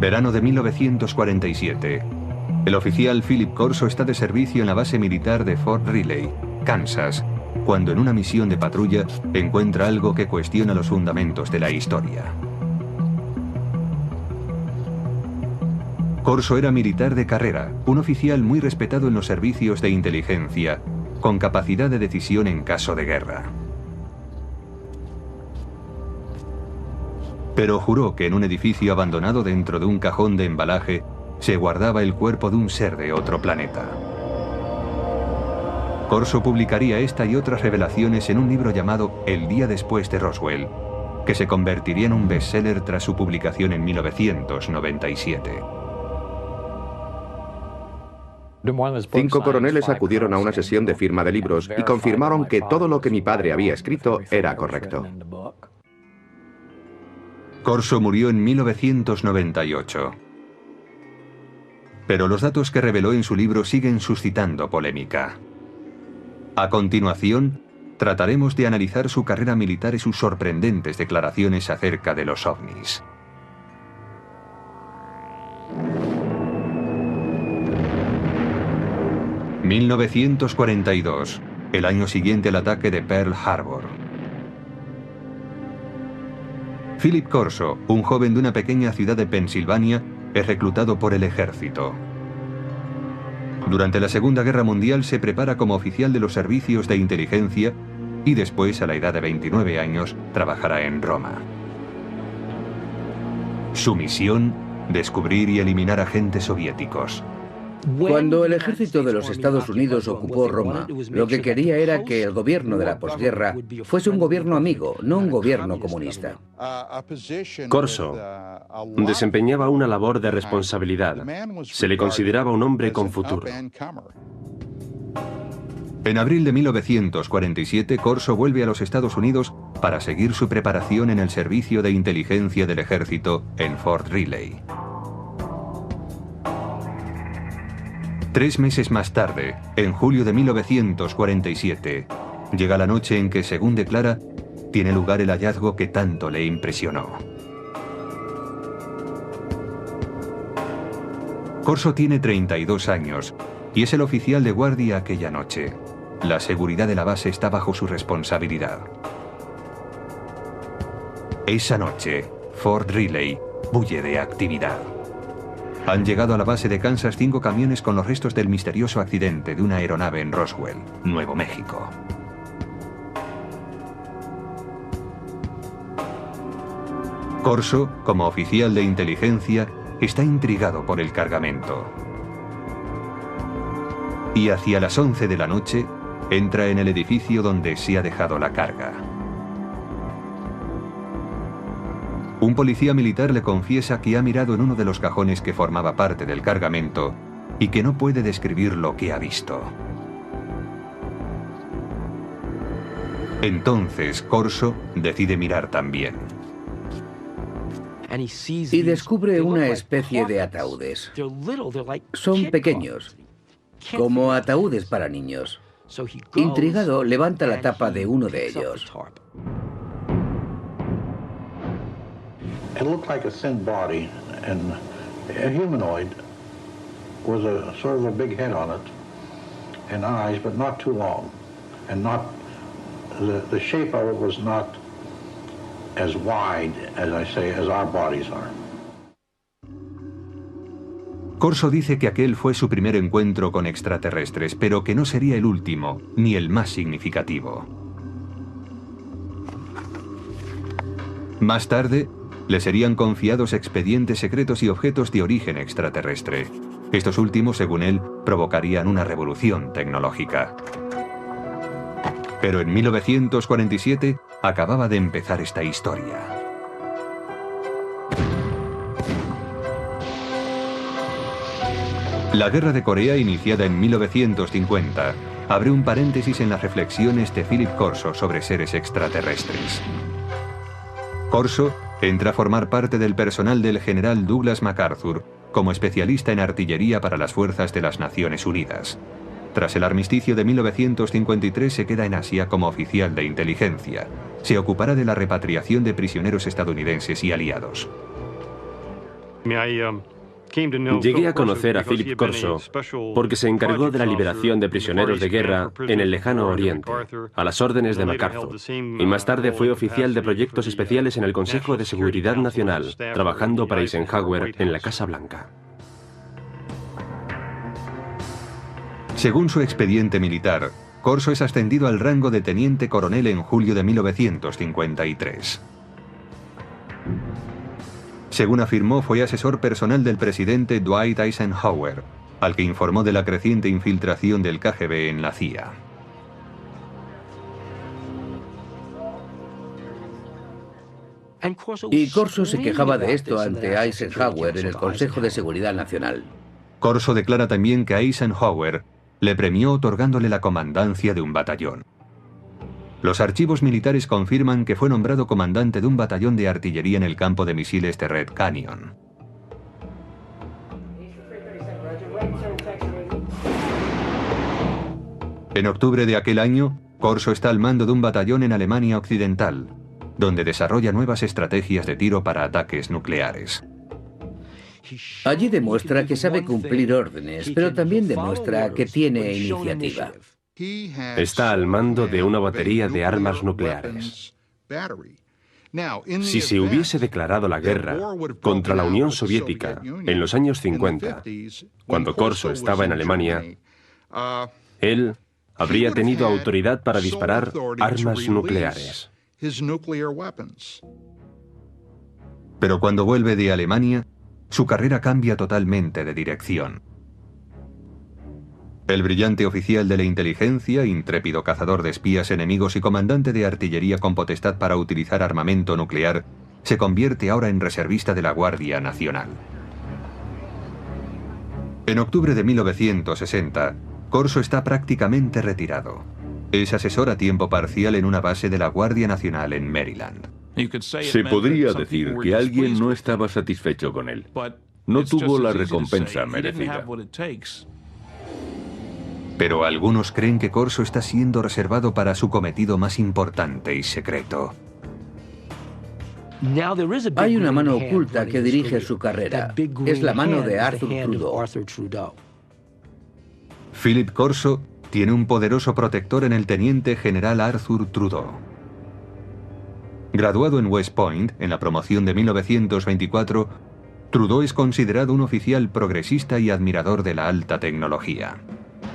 Verano de 1947. El oficial Philip Corso está de servicio en la base militar de Fort Riley, Kansas, cuando en una misión de patrulla encuentra algo que cuestiona los fundamentos de la historia. Corso era militar de carrera, un oficial muy respetado en los servicios de inteligencia, con capacidad de decisión en caso de guerra. Pero juró que en un edificio abandonado dentro de un cajón de embalaje se guardaba el cuerpo de un ser de otro planeta. Corso publicaría esta y otras revelaciones en un libro llamado El día después de Roswell, que se convertiría en un bestseller tras su publicación en 1997. 5 coroneles acudieron a una sesión de firma de libros y confirmaron que todo lo que mi padre había escrito era correcto. Corso murió en 1998. Pero los datos que reveló en su libro siguen suscitando polémica. A continuación, trataremos de analizar su carrera militar y sus sorprendentes declaraciones acerca de los ovnis. ...1942, el año siguiente al ataque de Pearl Harbor. Philip Corso, un joven de una pequeña ciudad de Pensilvania, es reclutado por el ejército. Durante la Segunda Guerra Mundial se prepara como oficial de los servicios de inteligencia y después, a la edad de 29 años, trabajará en Roma. Su misión: descubrir y eliminar agentes soviéticos. Cuando el ejército de los Estados Unidos ocupó Roma, lo que quería era que el gobierno de la posguerra fuese un gobierno amigo, no un gobierno comunista. Corso desempeñaba una labor de responsabilidad. Se le consideraba un hombre con futuro. En abril de 1947, Corso vuelve a los Estados Unidos para seguir su preparación en el servicio de inteligencia del ejército en Fort Riley. 3 meses más tarde, en julio de 1947, llega la noche en que, según declara, tiene lugar el hallazgo que tanto le impresionó. Corso tiene 32 años y es el oficial de guardia aquella noche. La seguridad de la base está bajo su responsabilidad. Esa noche, Fort Riley bulle de actividad. Han llegado a la base de Kansas 5 camiones con los restos del misterioso accidente de una aeronave en Roswell, Nuevo México. Corso, como oficial de inteligencia, está intrigado por el cargamento. Y hacia las 11 de la noche, entra en el edificio donde se ha dejado la carga. Un policía militar le confiesa que ha mirado en uno de los cajones que formaba parte del cargamento y que no puede describir lo que ha visto. Entonces Corso decide mirar también. Y descubre una especie de ataúdes. Son pequeños, como ataúdes para niños. Intrigado, levanta la tapa de uno de ellos. It looked like a thin body and a humanoid with a sort of a big head on it and eyes, but not too long, and not the shape of it was not as wide, as I say, as our bodies are. Corso dice que aquel fue su primer encuentro con extraterrestres, pero que no sería el último, ni el más significativo. Más tarde, le serían confiados expedientes secretos y objetos de origen extraterrestre. Estos últimos, según él, provocarían una revolución tecnológica. Pero en 1947 acababa de empezar esta historia. La Guerra de Corea, iniciada en 1950, abre un paréntesis en las reflexiones de Philip Corso sobre seres extraterrestres. Corso entra a formar parte del personal del general Douglas MacArthur como especialista en artillería para las fuerzas de las Naciones Unidas. Tras el armisticio de 1953 se queda en Asia como oficial de inteligencia. Se ocupará de la repatriación de prisioneros estadounidenses y aliados. Llegué a conocer a Philip Corso porque se encargó de la liberación de prisioneros de guerra en el lejano Oriente, a las órdenes de MacArthur, y más tarde fue oficial de proyectos especiales en el Consejo de Seguridad Nacional, trabajando para Eisenhower en la Casa Blanca. Según su expediente militar, Corso es ascendido al rango de teniente coronel en julio de 1953. Según afirmó, fue asesor personal del presidente Dwight Eisenhower, al que informó de la creciente infiltración del KGB en la CIA. Y Corso se quejaba de esto ante Eisenhower en el Consejo de Seguridad Nacional. Corso declara también que Eisenhower le premió otorgándole la comandancia de un batallón. Los archivos militares confirman que fue nombrado comandante de un batallón de artillería en el campo de misiles de Red Canyon. En octubre de aquel año, Corso está al mando de un batallón en Alemania Occidental, donde desarrolla nuevas estrategias de tiro para ataques nucleares. Allí demuestra que sabe cumplir órdenes, pero también demuestra que tiene iniciativa. Está al mando de una batería de armas nucleares. Si se hubiese declarado la guerra contra la Unión Soviética en los años 50, cuando Corso estaba en Alemania, él habría tenido autoridad para disparar armas nucleares. Pero cuando vuelve de Alemania, su carrera cambia totalmente de dirección. El brillante oficial de la inteligencia, intrépido cazador de espías enemigos y comandante de artillería con potestad para utilizar armamento nuclear, se convierte ahora en reservista de la Guardia Nacional. En octubre de 1960, Corso está prácticamente retirado. Es asesor a tiempo parcial en una base de la Guardia Nacional en Maryland. Se podría decir que alguien no estaba satisfecho con él. No tuvo la recompensa merecida. Pero algunos creen que Corso está siendo reservado para su cometido más importante y secreto. Hay una mano oculta que dirige su carrera. Es la mano de Arthur Trudeau. Philip Corso tiene un poderoso protector en el teniente general Arthur Trudeau. Graduado en West Point, en la promoción de 1924, Trudeau es considerado un oficial progresista y admirador de la alta tecnología.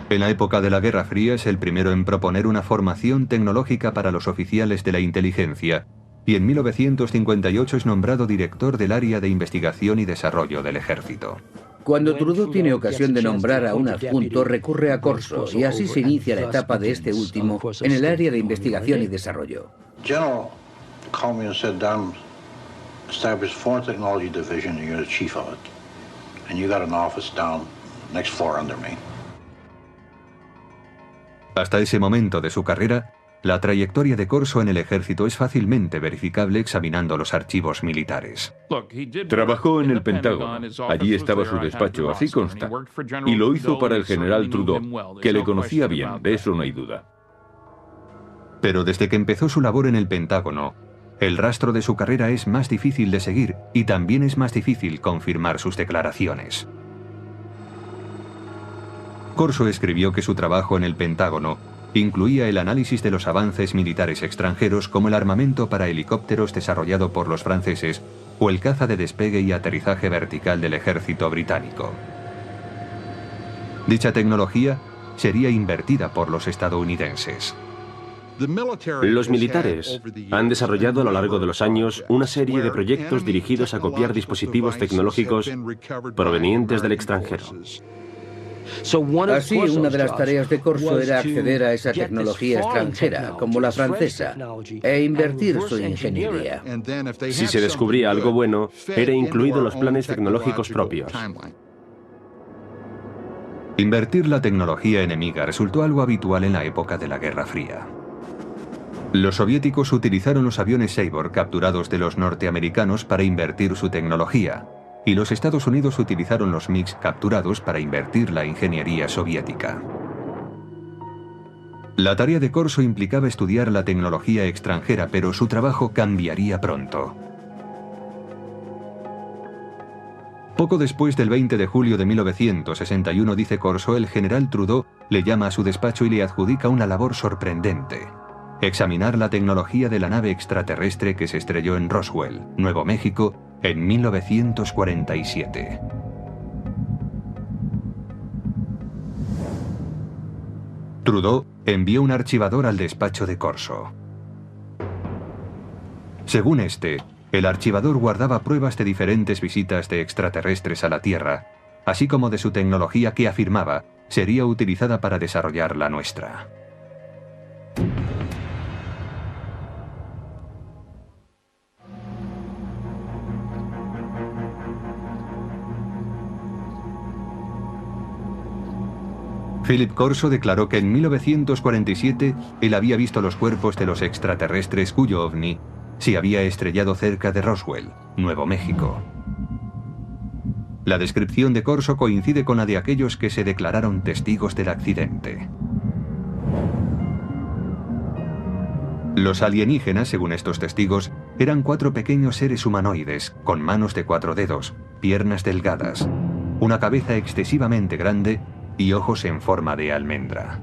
En la época de la Guerra Fría es el primero en proponer una formación tecnológica para los oficiales de la inteligencia, y en 1958 es nombrado director del área de investigación y desarrollo del ejército. Cuando Trudeau tiene ocasión de nombrar a un adjunto, recurre a Corso, y así se inicia la etapa de este último en el área de investigación y desarrollo. General called me and said, "Don, establish Foreign Technology Division, and you're the chief of it. And you got an office down next floor under me." Hasta ese momento de su carrera, la trayectoria de Corso en el ejército es fácilmente verificable examinando los archivos militares. Trabajó en el Pentágono. Allí estaba su despacho, así consta. Y lo hizo para el general Trudeau, que le conocía bien, de eso no hay duda. Pero desde que empezó su labor en el Pentágono, el rastro de su carrera es más difícil de seguir y también es más difícil confirmar sus declaraciones. Corso escribió que su trabajo en el Pentágono incluía el análisis de los avances militares extranjeros como el armamento para helicópteros desarrollado por los franceses o el caza de despegue y aterrizaje vertical del ejército británico. Dicha tecnología sería invertida por los estadounidenses. Los militares han desarrollado a lo largo de los años una serie de proyectos dirigidos a copiar dispositivos tecnológicos provenientes del extranjero. Así, una de las tareas de Corso era acceder a esa tecnología extranjera, como la francesa, e invertir su ingeniería. Si se descubría algo bueno, era incluido en los planes tecnológicos propios. Invertir la tecnología enemiga resultó algo habitual en la época de la Guerra Fría. Los soviéticos utilizaron los aviones Sabor capturados de los norteamericanos para invertir su tecnología, y los Estados Unidos utilizaron los MiGs capturados para invertir la ingeniería soviética. La tarea de Corso implicaba estudiar la tecnología extranjera, pero su trabajo cambiaría pronto. Poco después del 20 de julio de 1961, dice Corso, el general Trudeau le llama a su despacho y le adjudica una labor sorprendente: examinar la tecnología de la nave extraterrestre que se estrelló en Roswell, Nuevo México, en 1947. Trudeau envió un archivador al despacho de Corso. Según este, el archivador guardaba pruebas de diferentes visitas de extraterrestres a la Tierra, así como de su tecnología que afirmaba sería utilizada para desarrollar la nuestra. Philip Corso declaró que en 1947 él había visto los cuerpos de los extraterrestres cuyo ovni se había estrellado cerca de Roswell, Nuevo México. La descripción de Corso coincide con la de aquellos que se declararon testigos del accidente. Los alienígenas, según estos testigos, eran 4 pequeños seres humanoides, con manos de 4 dedos, piernas delgadas, una cabeza excesivamente grande y ojos en forma de almendra.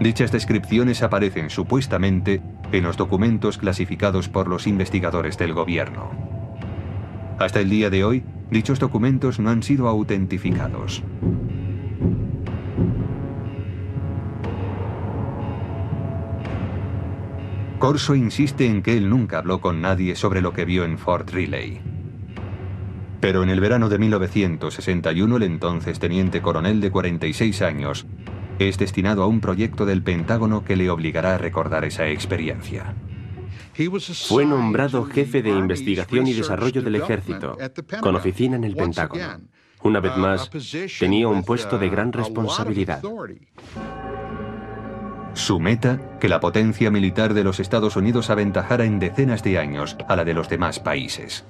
Dichas descripciones aparecen supuestamente en los documentos clasificados por los investigadores del gobierno. Hasta el día de hoy, dichos documentos no han sido autentificados. Corso insiste en que él nunca habló con nadie sobre lo que vio en Fort Riley. Pero en el verano de 1961, el entonces teniente coronel de 46 años es destinado a un proyecto del Pentágono que le obligará a recordar esa experiencia. Fue nombrado jefe de investigación y desarrollo del ejército, con oficina en el Pentágono. Una vez más, tenía un puesto de gran responsabilidad. Su meta, que la potencia militar de los Estados Unidos aventajara en decenas de años a la de los demás países.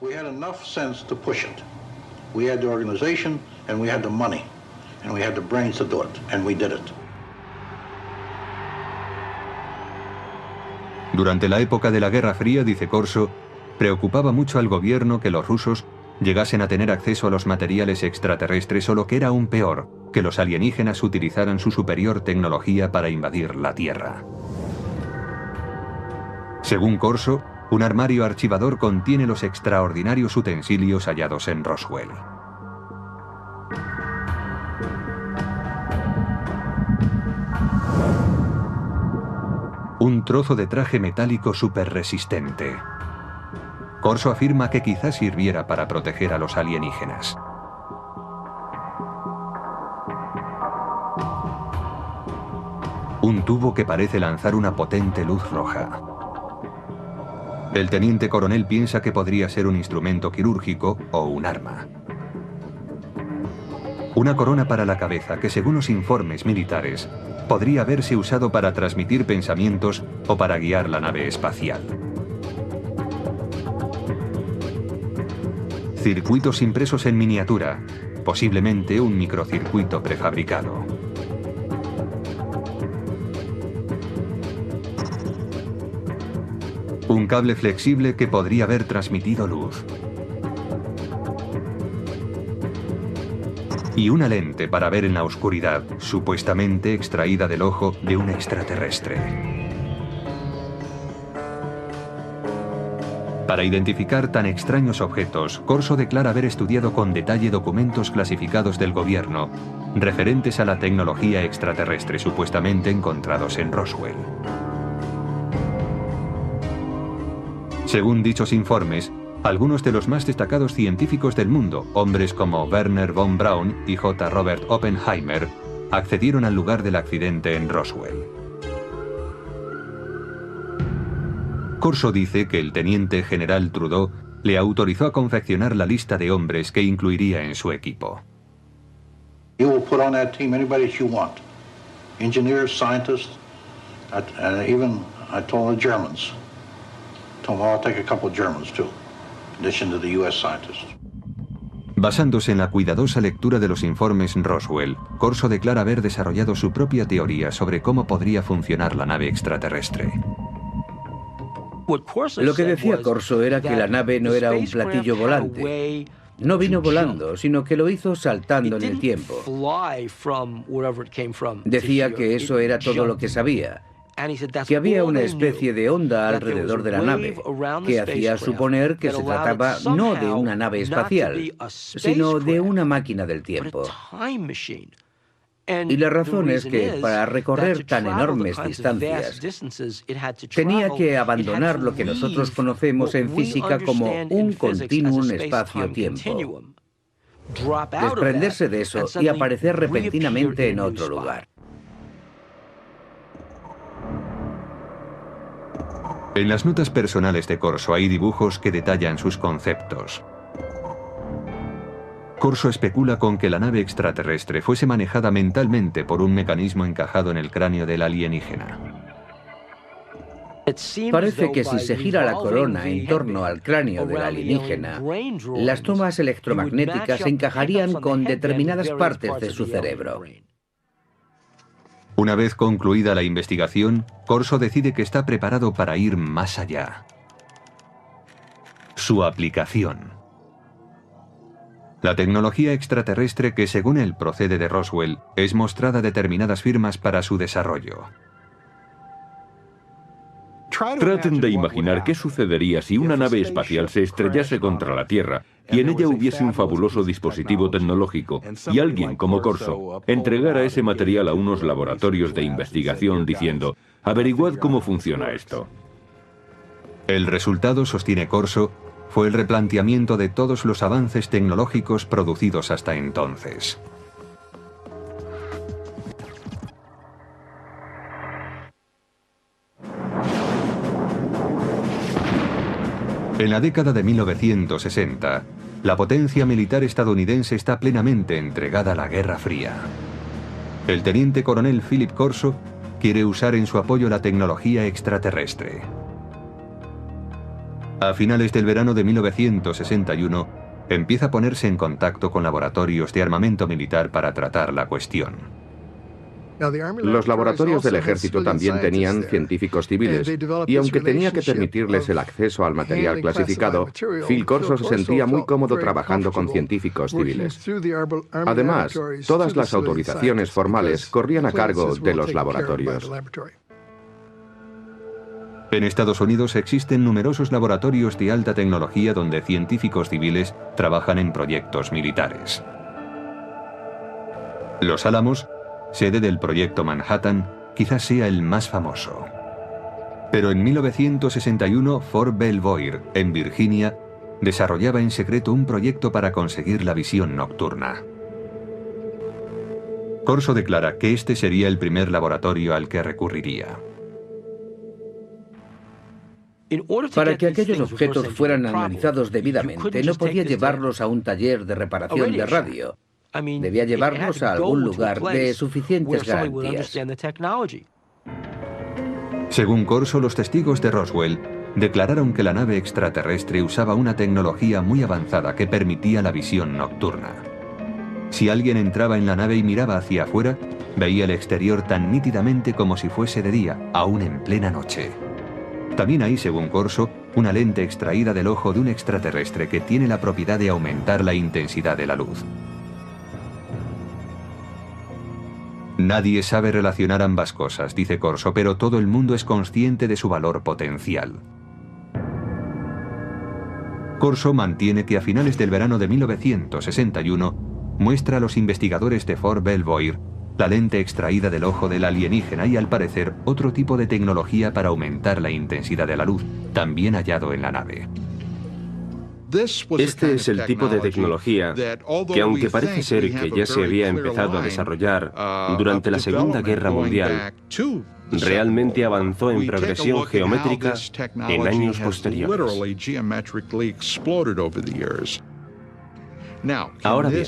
Durante la época de la Guerra Fría, dice Corso, preocupaba mucho al gobierno que los rusos llegasen a tener acceso a los materiales extraterrestres o, lo que era aún peor, que los alienígenas utilizaran su superior tecnología para invadir la Tierra. Según Corso, un armario archivador contiene los extraordinarios utensilios hallados en Roswell. Un trozo de traje metálico superresistente. Corso afirma que quizás sirviera para proteger a los alienígenas. Un tubo que parece lanzar una potente luz roja. El teniente coronel piensa que podría ser un instrumento quirúrgico o un arma. Una corona para la cabeza que, según los informes militares, podría haberse usado para transmitir pensamientos o para guiar la nave espacial. Circuitos impresos en miniatura, posiblemente un microcircuito prefabricado. Un cable flexible que podría haber transmitido luz. Y una lente para ver en la oscuridad, supuestamente extraída del ojo de un extraterrestre. Para identificar tan extraños objetos, Corso declara haber estudiado con detalle documentos clasificados del gobierno referentes a la tecnología extraterrestre supuestamente encontrados en Roswell. Según dichos informes, algunos de los más destacados científicos del mundo, hombres como Werner von Braun y J. Robert Oppenheimer, accedieron al lugar del accidente en Roswell. Corso dice que el teniente general Trudeau le autorizó a confeccionar la lista de hombres que incluiría en su equipo. You will put on that team anybody that you want. Engineers, scientists, and even I told the Germans. Told them I'll take a couple of Germans too, in addition to the US scientists. Basándose en la cuidadosa lectura de los informes Roswell, Corso declara haber desarrollado su propia teoría sobre cómo podría funcionar la nave extraterrestre. Lo que decía Corso era que la nave no era un platillo volante. No vino volando, sino que lo hizo saltando en el tiempo. Decía que eso era todo lo que sabía, que había una especie de onda alrededor de la nave, que hacía suponer que se trataba no de una nave espacial, sino de una máquina del tiempo. Y la razón es que para recorrer tan enormes distancias, tenía que abandonar lo que nosotros conocemos en física como un continuum espacio-tiempo, desprenderse de eso y aparecer repentinamente en otro lugar. En las notas personales de Corso hay dibujos que detallan sus conceptos. Corso especula con que la nave extraterrestre fuese manejada mentalmente por un mecanismo encajado en el cráneo del alienígena. Parece que si se gira la corona en torno al cráneo del alienígena, las tomas electromagnéticas encajarían con determinadas partes de su cerebro. Una vez concluida la investigación, Corso decide que está preparado para ir más allá. Su aplicación. La tecnología extraterrestre que, según él, procede de Roswell, es mostrada a determinadas firmas para su desarrollo. Traten de imaginar qué sucedería si una nave espacial se estrellase contra la Tierra y en ella hubiese un fabuloso dispositivo tecnológico y alguien como Corso entregara ese material a unos laboratorios de investigación diciendo: averiguad cómo funciona esto. El resultado, sostiene Corso, fue el replanteamiento de todos los avances tecnológicos producidos hasta entonces. En la década de 1960, la potencia militar estadounidense está plenamente entregada a la Guerra Fría. El teniente coronel Philip Corso quiere usar en su apoyo la tecnología extraterrestre. A finales del verano de 1961, empieza a ponerse en contacto con laboratorios de armamento militar para tratar la cuestión. Los laboratorios del ejército también tenían científicos civiles, y aunque tenía que permitirles el acceso al material clasificado, Phil Corso se sentía muy cómodo trabajando con científicos civiles. Además, todas las autorizaciones formales corrían a cargo de los laboratorios. En Estados Unidos existen numerosos laboratorios de alta tecnología donde científicos civiles trabajan en proyectos militares. Los Álamos, sede del proyecto Manhattan, quizás sea el más famoso. Pero en 1961, Fort Belvoir, en Virginia, desarrollaba en secreto un proyecto para conseguir la visión nocturna. Corso declara que este sería el primer laboratorio al que recurriría. Para que aquellos objetos fueran analizados debidamente, no podía llevarlos a un taller de reparación de radio. Debía llevarlos a algún lugar de suficientes garantías. Según Corso, los testigos de Roswell declararon que la nave extraterrestre usaba una tecnología muy avanzada que permitía la visión nocturna. Si alguien entraba en la nave y miraba hacia afuera, veía el exterior tan nítidamente como si fuese de día, aún en plena noche. También hay, según Corso, una lente extraída del ojo de un extraterrestre que tiene la propiedad de aumentar la intensidad de la luz. Nadie sabe relacionar ambas cosas, dice Corso, pero todo el mundo es consciente de su valor potencial. Corso mantiene que a finales del verano de 1961 muestra a los investigadores de Fort Belvoir la lente extraída del ojo del alienígena y, al parecer, otro tipo de tecnología para aumentar la intensidad de la luz, también hallado en la nave. Este es el tipo de tecnología que, aunque parece ser que ya se había empezado a desarrollar durante la Segunda Guerra Mundial, realmente avanzó en progresión geométrica en años posteriores. Ahora bien,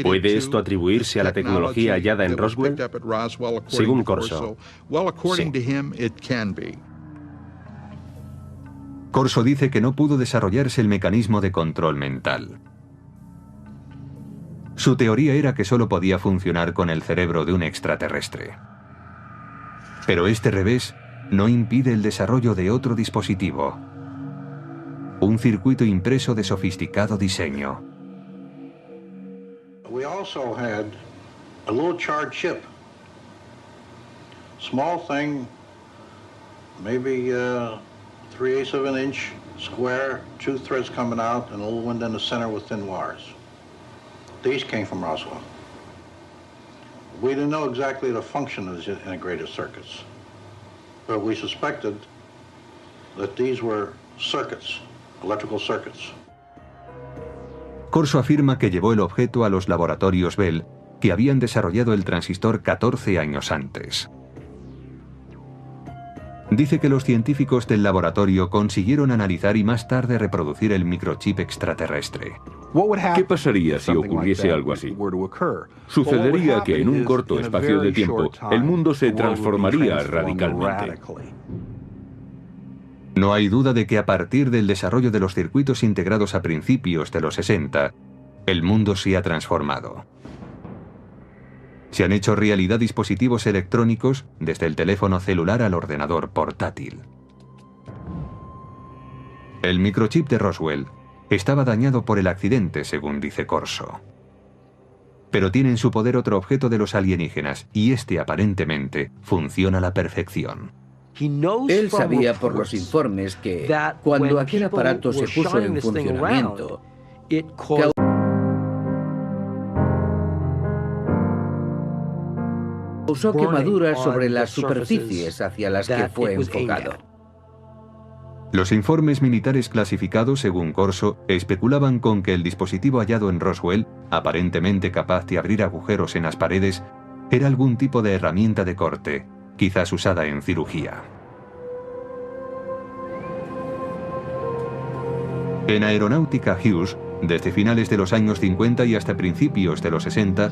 ¿puede esto atribuirse a la tecnología hallada en Roswell? Según Corso, sí. Corso dice que no pudo desarrollarse el mecanismo de control mental. Su teoría era que solo podía funcionar con el cerebro de un extraterrestre. Pero este revés no impide el desarrollo de otro dispositivo. Un circuito impreso de sofisticado diseño. We also had a little charred chip. Small thing, maybe 3/8 of an inch square, 2 threads coming out, and a little window in the center with thin wires. These came from Roswell. We didn't know exactly the function of these integrated circuits, but we suspected that these were circuits, electrical circuits. Corso afirma que llevó el objeto a los laboratorios Bell, que habían desarrollado el transistor 14 años antes. Dice que los científicos del laboratorio consiguieron analizar y más tarde reproducir el microchip extraterrestre. ¿Qué pasaría si ocurriese algo así? Sucedería que en un corto espacio de tiempo el mundo se transformaría radicalmente. No hay duda de que a partir del desarrollo de los circuitos integrados a principios de los 60, el mundo se ha transformado. Se han hecho realidad dispositivos electrónicos desde el teléfono celular al ordenador portátil. El microchip de Roswell estaba dañado por el accidente, según dice Corso. Pero tiene en su poder otro objeto de los alienígenas, y este aparentemente funciona a la perfección. Él sabía por los informes que cuando aquel aparato se puso en funcionamiento, causó quemaduras sobre las superficies hacia las que fue enfocado. Los informes militares clasificados, según Corso, especulaban con que el dispositivo hallado en Roswell, aparentemente capaz de abrir agujeros en las paredes, era algún tipo de herramienta de corte, quizás usada en cirugía. En Aeronáutica Hughes, desde finales de los años 50 y hasta principios de los 60,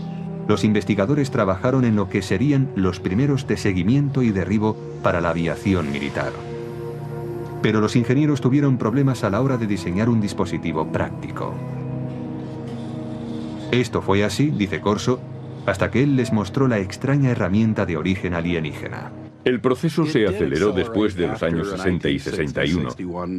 los investigadores trabajaron en lo que serían los primeros de seguimiento y derribo para la aviación militar. Pero los ingenieros tuvieron problemas a la hora de diseñar un dispositivo práctico. Esto fue así, dice Corso, hasta que él les mostró la extraña herramienta de origen alienígena. El proceso se aceleró después de los años 60 y 61,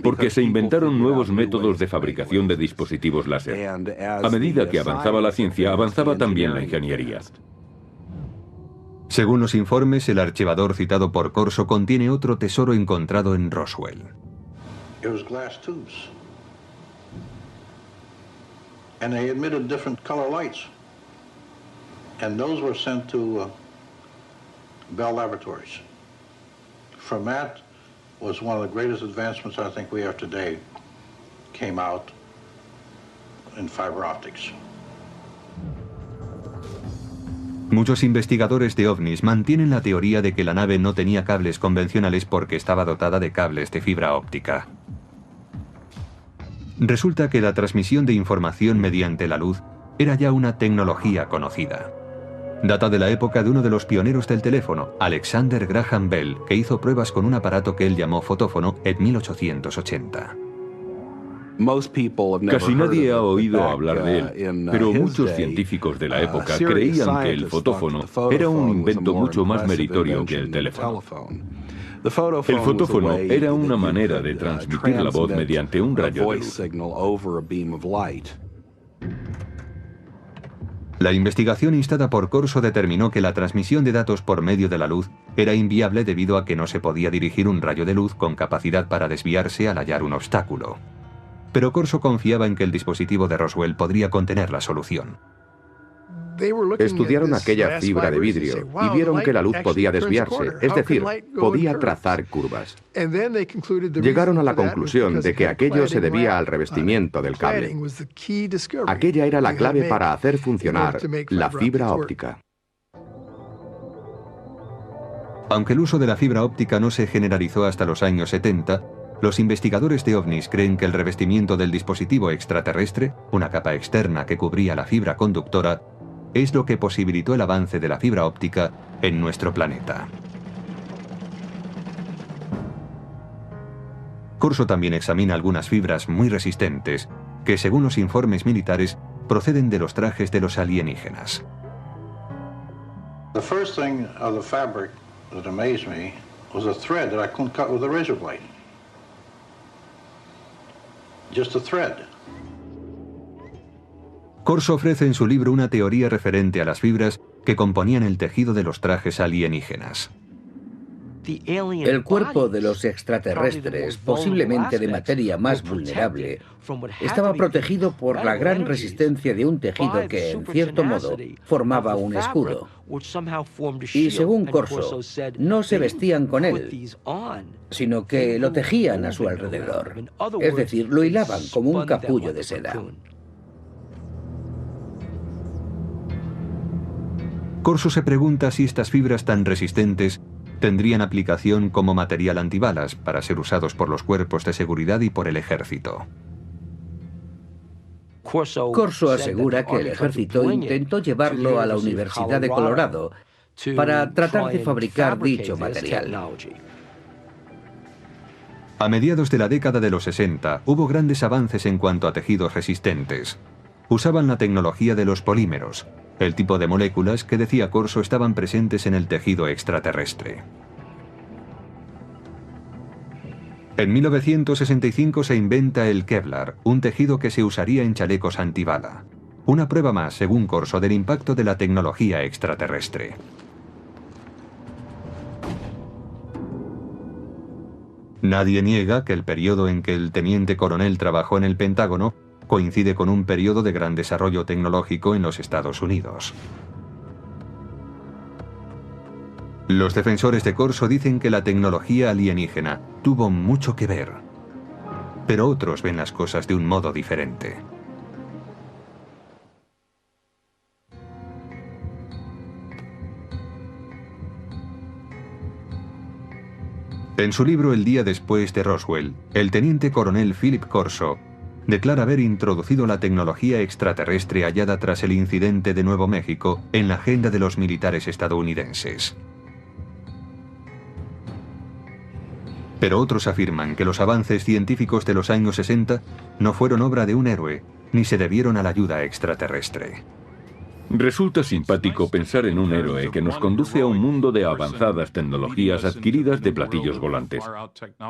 porque se inventaron nuevos métodos de fabricación de dispositivos láser. A medida que avanzaba la ciencia, avanzaba también la ingeniería. Según los informes, el archivador citado por Corso contiene otro tesoro encontrado en Roswell. It was glass tubes. And they emitted different color lights. And those were sent to Bell Laboratories. From that was one of the greatest advancements I think we have today came out in fiber optics. Muchos investigadores de ovnis mantienen la teoría de que la nave no tenía cables convencionales porque estaba dotada de cables de fibra óptica. Resulta que la transmisión de información mediante la luz era ya una tecnología conocida. Data de la época de uno de los pioneros del teléfono, Alexander Graham Bell, que hizo pruebas con un aparato que él llamó fotófono en 1880. Casi nadie ha oído hablar de él, pero muchos científicos de la época creían que el fotófono era un invento mucho más meritorio que el teléfono. El fotófono era una manera de transmitir la voz mediante un rayo de luz. La investigación instada por Corso determinó que la transmisión de datos por medio de la luz era inviable debido a que no se podía dirigir un rayo de luz con capacidad para desviarse al hallar un obstáculo. Pero Corso confiaba en que el dispositivo de Roswell podría contener la solución. Estudiaron aquella fibra de vidrio y vieron que la luz podía desviarse, es decir, podía trazar curvas. Llegaron a la conclusión de que aquello se debía al revestimiento del cable. Aquella era la clave para hacer funcionar la fibra óptica. Aunque el uso de la fibra óptica no se generalizó hasta los años 70, los investigadores de ovnis creen que el revestimiento del dispositivo extraterrestre, una capa externa que cubría la fibra conductora, es lo que posibilitó el avance de la fibra óptica en nuestro planeta. Corso también examina algunas fibras muy resistentes que, según los informes militares, proceden de los trajes de los alienígenas. The first thing of the fabric that amazed me was a thread that I couldn't cut with a razor blade. Just a thread. Corso ofrece en su libro una teoría referente a las fibras que componían el tejido de los trajes alienígenas. El cuerpo de los extraterrestres, posiblemente de materia más vulnerable, estaba protegido por la gran resistencia de un tejido que, en cierto modo, formaba un escudo. Y según Corso, no se vestían con él, sino que lo tejían a su alrededor. Es decir, lo hilaban como un capullo de seda. Corso se pregunta si estas fibras tan resistentes tendrían aplicación como material antibalas para ser usados por los cuerpos de seguridad y por el ejército. Corso asegura que el ejército intentó llevarlo a la Universidad de Colorado para tratar de fabricar dicho material. A mediados de la década de los 60 hubo grandes avances en cuanto a tejidos resistentes. Usaban la tecnología de los polímeros, el tipo de moléculas que, decía Corso, estaban presentes en el tejido extraterrestre. En 1965 se inventa el Kevlar, un tejido que se usaría en chalecos antibala. Una prueba más, según Corso, del impacto de la tecnología extraterrestre. Nadie niega que el periodo en que el teniente coronel trabajó en el Pentágono coincide con un periodo de gran desarrollo tecnológico en los Estados Unidos. Los defensores de Corso dicen que la tecnología alienígena tuvo mucho que ver, pero otros ven las cosas de un modo diferente. En su libro El día después de Roswell, el teniente coronel Philip Corso declara haber introducido la tecnología extraterrestre hallada tras el incidente de Nuevo México en la agenda de los militares estadounidenses. Pero otros afirman que los avances científicos de los años 60 no fueron obra de un héroe, ni se debieron a la ayuda extraterrestre. Resulta simpático pensar en un héroe que nos conduce a un mundo de avanzadas tecnologías adquiridas de platillos volantes.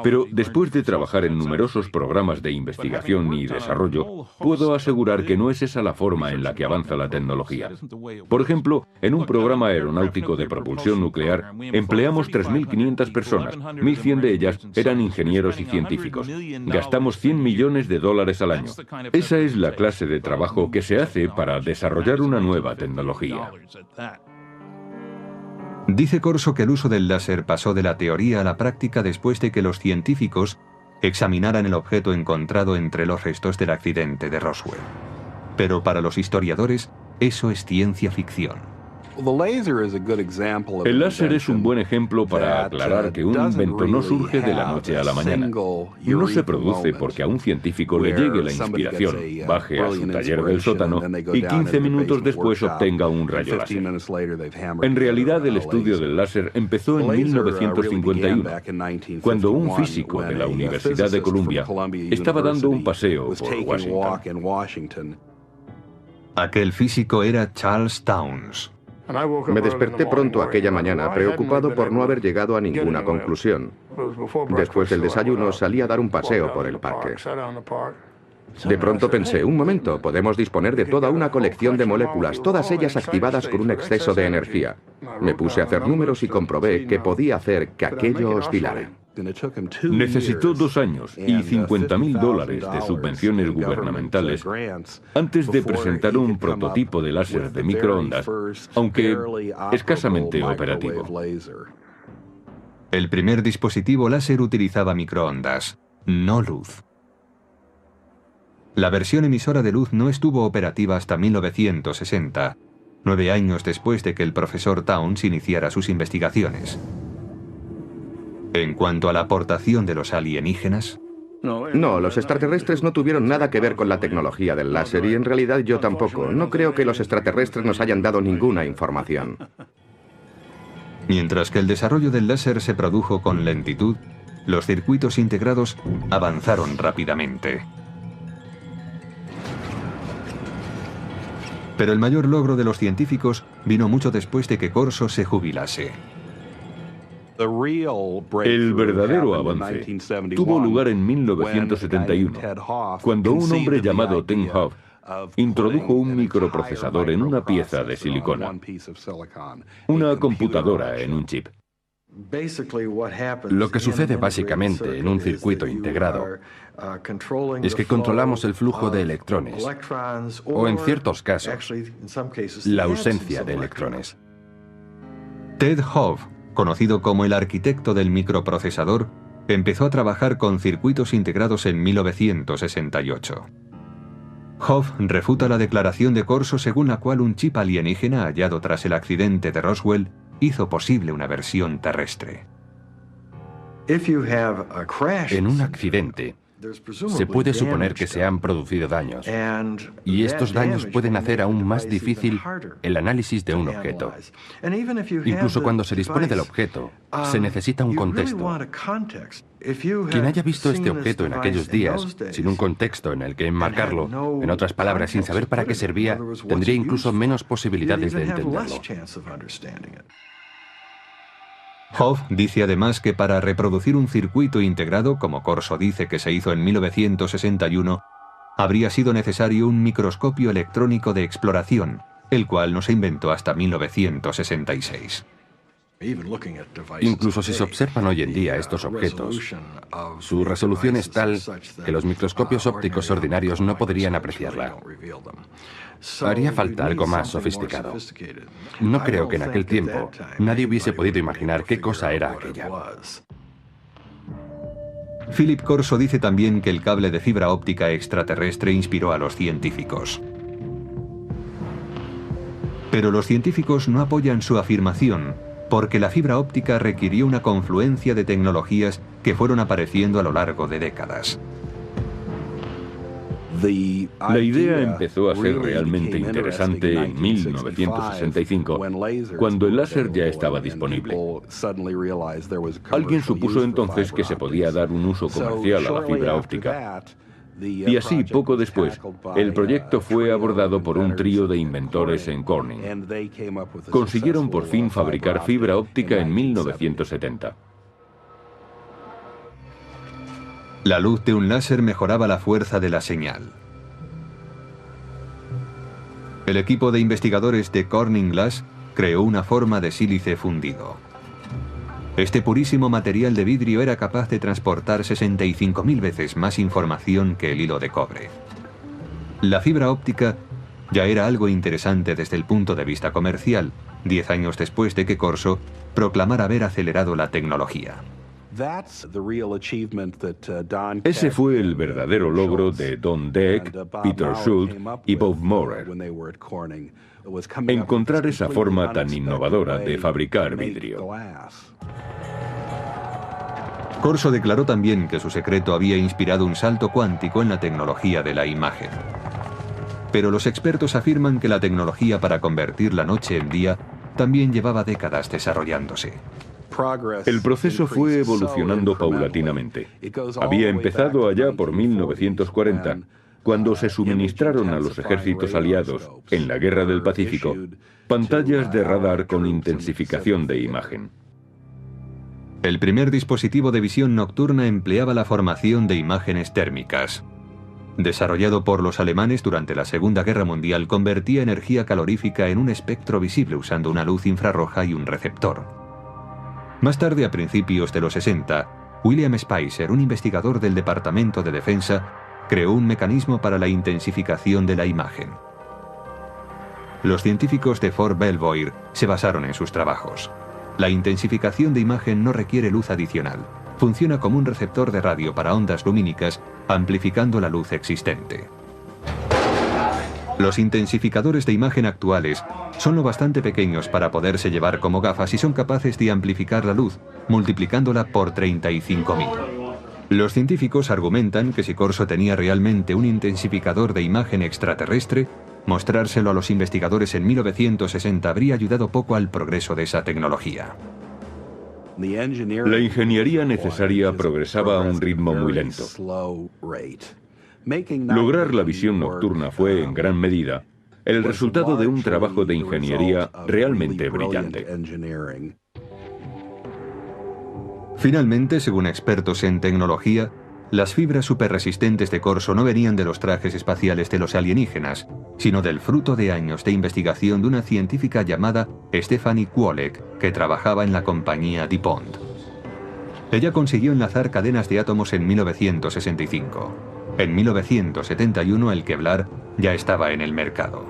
Pero después de trabajar en numerosos programas de investigación y desarrollo, puedo asegurar que no es esa la forma en la que avanza la tecnología. Por ejemplo, en un programa aeronáutico de propulsión nuclear, empleamos 3.500 personas, 1.100 de ellas eran ingenieros y científicos. Gastamos $100 millones al año. Esa es la clase de trabajo que se hace para desarrollar una nueva tecnología. Dice Corso que el uso del láser pasó de la teoría a la práctica después de que los científicos examinaran el objeto encontrado entre los restos del accidente de Roswell. Pero para los historiadores, eso es ciencia ficción. El láser es un buen ejemplo para aclarar que un invento no surge de la noche a la mañana. No se produce porque a un científico le llegue la inspiración, baje a su taller del sótano y 15 minutos después obtenga un rayo láser. En realidad, el estudio del láser empezó en 1951, cuando un físico de la Universidad de Columbia estaba dando un paseo por Washington. Aquel físico era Charles Townes. Me desperté pronto aquella mañana, preocupado por no haber llegado a ninguna conclusión. Después del desayuno salí a dar un paseo por el parque. De pronto pensé, un momento, podemos disponer de toda una colección de moléculas, todas ellas activadas con un exceso de energía. Me puse a hacer números y comprobé que podía hacer que aquello oscilara. Necesitó 2 años y $50.000 de subvenciones gubernamentales antes de presentar un prototipo de láser de microondas, aunque escasamente operativo. El primer dispositivo láser utilizaba microondas, no luz. La versión emisora de luz no estuvo operativa hasta 1960, 9 años después de que el profesor Townes iniciara sus investigaciones. En cuanto a la aportación de los alienígenas... No, los extraterrestres no tuvieron nada que ver con la tecnología del láser y en realidad yo tampoco. No creo que los extraterrestres nos hayan dado ninguna información. Mientras que el desarrollo del láser se produjo con lentitud, los circuitos integrados avanzaron rápidamente. Pero el mayor logro de los científicos vino mucho después de que Corso se jubilase. El verdadero avance tuvo lugar en 1971, cuando un hombre llamado Ted Hoff introdujo un microprocesador en una pieza de silicona, una computadora en un chip. Lo que sucede básicamente en un circuito integrado es que controlamos el flujo de electrones, o en ciertos casos, la ausencia de electrones. Ted Hoff, conocido como el arquitecto del microprocesador, empezó a trabajar con circuitos integrados en 1968. Hoff refuta la declaración de Corso según la cual un chip alienígena hallado tras el accidente de Roswell hizo posible una versión terrestre. En un accidente, se puede suponer que se han producido daños, y estos daños pueden hacer aún más difícil el análisis de un objeto. Incluso cuando se dispone del objeto, se necesita un contexto. Quien haya visto este objeto en aquellos días, sin un contexto en el que enmarcarlo, en otras palabras, sin saber para qué servía, tendría incluso menos posibilidades de entenderlo. Hoff dice además que para reproducir un circuito integrado, como Corso dice que se hizo en 1961, habría sido necesario un microscopio electrónico de exploración, el cual no se inventó hasta 1966. Incluso si se observan hoy en día estos objetos, su resolución es tal que los microscopios ópticos ordinarios no podrían apreciarla. Haría falta algo más sofisticado. No creo que en aquel tiempo nadie hubiese podido imaginar qué cosa era aquella. Philip Corso dice también que el cable de fibra óptica extraterrestre inspiró a los científicos. Pero los científicos no apoyan su afirmación, porque la fibra óptica requirió una confluencia de tecnologías que fueron apareciendo a lo largo de décadas. La idea empezó a ser realmente interesante en 1965, cuando el láser ya estaba disponible. Alguien supuso entonces que se podía dar un uso comercial a la fibra óptica. Y así, poco después, el proyecto fue abordado por un trío de inventores en Corning. Consiguieron por fin fabricar fibra óptica en 1970. La luz de un láser mejoraba la fuerza de la señal. El equipo de investigadores de Corning Glass creó una forma de sílice fundido. Este purísimo material de vidrio era capaz de transportar 65.000 veces más información que el hilo de cobre. La fibra óptica ya era algo interesante desde el punto de vista comercial, 10 años después de que Corso proclamara haber acelerado la tecnología. Ese fue el verdadero logro de Don Deck, Peter Schultz y Bob Maurer. Encontrar esa forma tan innovadora de fabricar vidrio. Corso declaró también que su secreto había inspirado un salto cuántico en la tecnología de la imagen. Pero los expertos afirman que la tecnología para convertir la noche en día también llevaba décadas desarrollándose. El proceso fue evolucionando paulatinamente. Había empezado allá por 1940, cuando se suministraron a los ejércitos aliados, en la Guerra del Pacífico, pantallas de radar con intensificación de imagen. El primer dispositivo de visión nocturna empleaba la formación de imágenes térmicas. Desarrollado por los alemanes durante la Segunda Guerra Mundial, convertía energía calorífica en un espectro visible usando una luz infrarroja y un receptor. Más tarde, a principios de los 60, William Spicer, un investigador del Departamento de Defensa, creó un mecanismo para la intensificación de la imagen. Los científicos de Fort Belvoir se basaron en sus trabajos. La intensificación de imagen no requiere luz adicional. Funciona como un receptor de radio para ondas lumínicas, amplificando la luz existente. Los intensificadores de imagen actuales son lo bastante pequeños para poderse llevar como gafas y son capaces de amplificar la luz, multiplicándola por 35.000. Los científicos argumentan que si Corso tenía realmente un intensificador de imagen extraterrestre, mostrárselo a los investigadores en 1960 habría ayudado poco al progreso de esa tecnología. La ingeniería necesaria progresaba a un ritmo muy lento. Lograr la visión nocturna fue, en gran medida, el resultado de un trabajo de ingeniería realmente brillante. Finalmente, según expertos en tecnología, las fibras superresistentes de Corso no venían de los trajes espaciales de los alienígenas, sino del fruto de años de investigación de una científica llamada Stephanie Kwolek, que trabajaba en la compañía DuPont. Ella consiguió enlazar cadenas de átomos en 1965. En 1971 el Kevlar ya estaba en el mercado.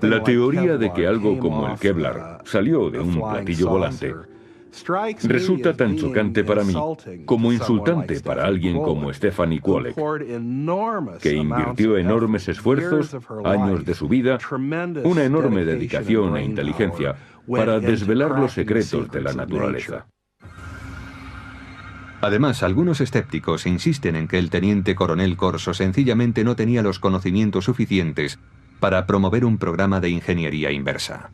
La teoría de que algo como el Kevlar salió de un platillo volante resulta tan chocante para mí como insultante para alguien como Stephanie Kwolek, que invirtió enormes esfuerzos, años de su vida, una enorme dedicación e inteligencia para desvelar los secretos de la naturaleza. Además, algunos escépticos insisten en que el teniente coronel Corso sencillamente no tenía los conocimientos suficientes para promover un programa de ingeniería inversa.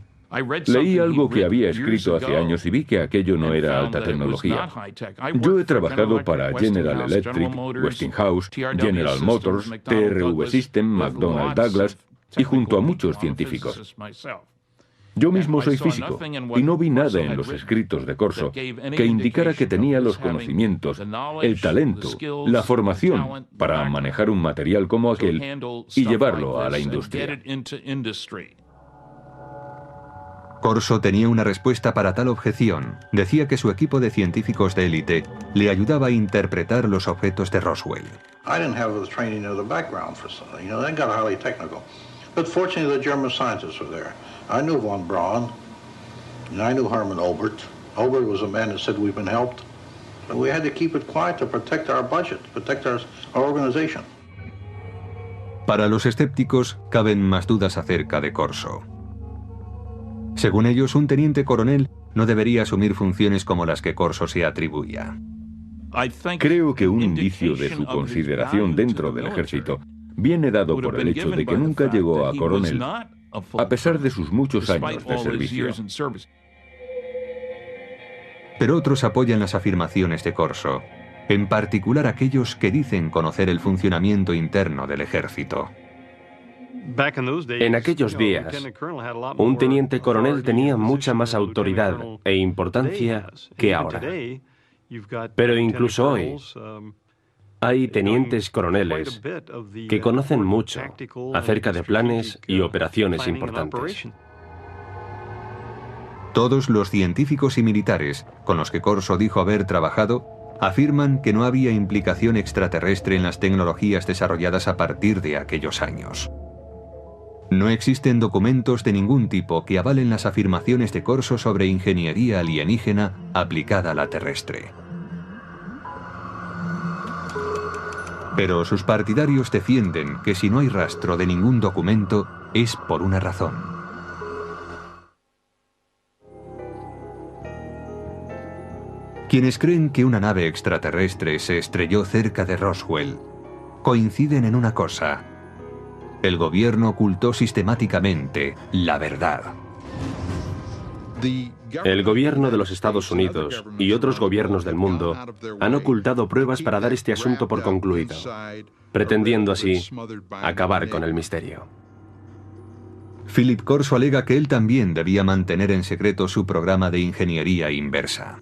Leí algo que había escrito hace años y vi que aquello no era alta tecnología. Yo he trabajado para General Electric, Westinghouse, General Motors, TRV System, McDonnell Douglas y junto a muchos científicos. Yo mismo soy físico y no vi nada en los escritos de Corso que indicara que tenía los conocimientos, el talento, la formación para manejar un material como aquel y llevarlo a la industria. Corso tenía una respuesta para tal objeción. Decía que su equipo de científicos de élite le ayudaba a interpretar los objetos de Roswell. I didn't have the training or the background for something. You know, they got highly technical. But fortunately, the German scientists were there. I knew von Braun, and I knew Hermann Oberth. Oberth was a man that said we've been helped. But we had to keep it quiet to protect our budget, protect our organization. Para los escépticos, caben más dudas acerca de Corso. Según ellos, un teniente coronel no debería asumir funciones como las que Corso se atribuía. Creo que un indicio de su consideración dentro del ejército viene dado por el hecho de que nunca llegó a coronel, a pesar de sus muchos años de servicio. Pero otros apoyan las afirmaciones de Corso, en particular aquellos que dicen conocer el funcionamiento interno del ejército. En aquellos días, un teniente coronel tenía mucha más autoridad e importancia que ahora. Pero incluso hoy, hay tenientes coroneles que conocen mucho acerca de planes y operaciones importantes. Todos los científicos y militares con los que Corso dijo haber trabajado afirman que no había implicación extraterrestre en las tecnologías desarrolladas a partir de aquellos años. No existen documentos de ningún tipo que avalen las afirmaciones de Corso sobre ingeniería alienígena aplicada a la terrestre. Pero sus partidarios defienden que si no hay rastro de ningún documento, es por una razón. Quienes creen que una nave extraterrestre se estrelló cerca de Roswell coinciden en una cosa: el gobierno ocultó sistemáticamente la verdad. El gobierno de los Estados Unidos y otros gobiernos del mundo han ocultado pruebas para dar este asunto por concluido, pretendiendo así acabar con el misterio. Philip Corso alega que él también debía mantener en secreto su programa de ingeniería inversa.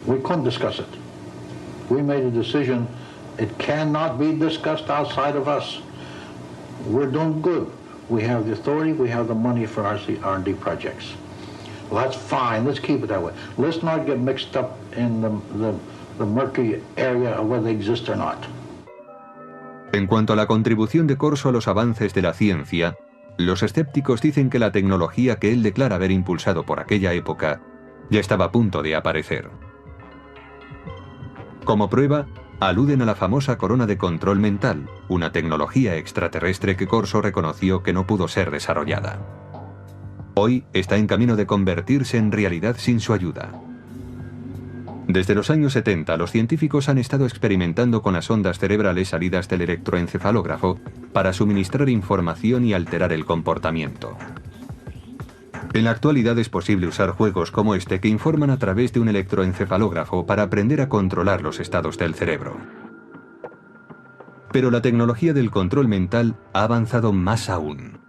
We couldn't discuss it. We made a decision. It cannot be discussed outside of us. We're doing good. We have the authority, we have the money for our R&D projects. Well, that's fine. Let's keep it that way. Let's not get mixed up in the murky area of whether they exist or not. En cuanto a la contribución de Corso a los avances de la ciencia, los escépticos dicen que la tecnología que él declara haber impulsado por aquella época ya estaba a punto de aparecer. Como prueba, aluden a la famosa corona de control mental, una tecnología extraterrestre que Corso reconoció que no pudo ser desarrollada. Hoy está en camino de convertirse en realidad sin su ayuda. Desde los años 70, los científicos han estado experimentando con las ondas cerebrales salidas del electroencefalógrafo para suministrar información y alterar el comportamiento. En la actualidad es posible usar juegos como este que informan a través de un electroencefalógrafo para aprender a controlar los estados del cerebro. Pero la tecnología del control mental ha avanzado más aún.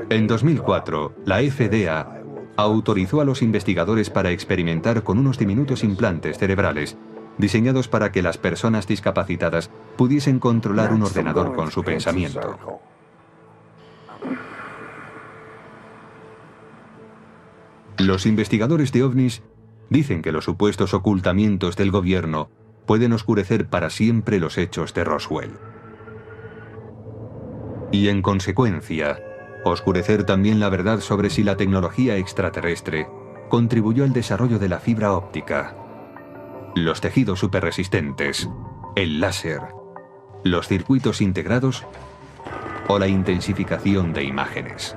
En 2004, la FDA autorizó a los investigadores para experimentar con unos diminutos implantes cerebrales diseñados para que las personas discapacitadas pudiesen controlar un ordenador con su pensamiento. Los investigadores de ovnis dicen que los supuestos ocultamientos del gobierno pueden oscurecer para siempre los hechos de Roswell. Y en consecuencia, oscurecer también la verdad sobre si la tecnología extraterrestre contribuyó al desarrollo de la fibra óptica, los tejidos superresistentes, el láser, los circuitos integrados o la intensificación de imágenes.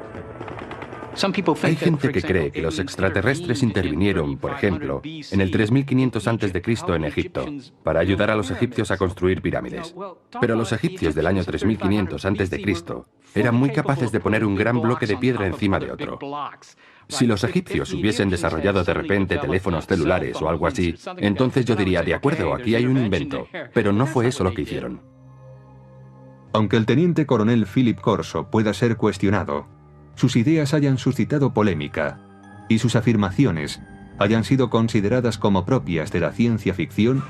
Hay gente que cree que los extraterrestres intervinieron, por ejemplo, en el 3500 a.C. en Egipto, para ayudar a los egipcios a construir pirámides. Pero los egipcios del año 3500 a.C. eran muy capaces de poner un gran bloque de piedra encima de otro. Si los egipcios hubiesen desarrollado de repente teléfonos celulares o algo así, entonces yo diría, de acuerdo, aquí hay un invento. Pero no fue eso lo que hicieron. Aunque el teniente coronel Philip Corso pueda ser cuestionado, sus ideas hayan suscitado polémica y sus afirmaciones hayan sido consideradas como propias de la ciencia ficción,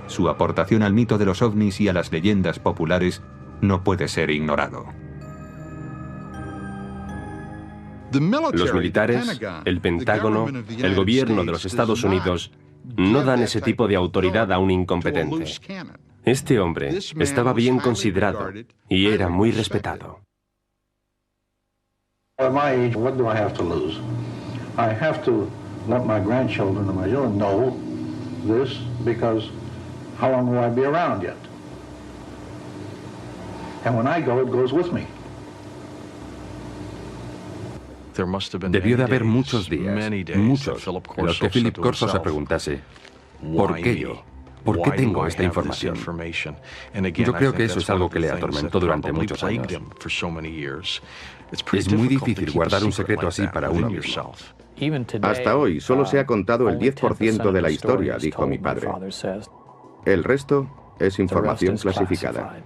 su aportación al mito de los ovnis y a las leyendas populares no puede ser ignorado. Los militares, el Pentágono, el gobierno de los Estados Unidos no dan ese tipo de autoridad a un incompetente. Este hombre estaba bien considerado y era muy respetado. At my age, what do I have to lose? I have to let my grandchildren and my children know this, because how long will I be around yet? And when I go, it goes with me. Debió de haber muchos días, muchos, en los que Philip Corso se preguntase, ¿por qué yo? ¿Por qué tengo esta información? Yo creo que eso es algo que le atormentó durante muchos años. Es muy difícil guardar un secreto así para uno mismo. Hasta hoy solo se ha contado el 10% de la historia, dijo mi padre. El resto es información clasificada.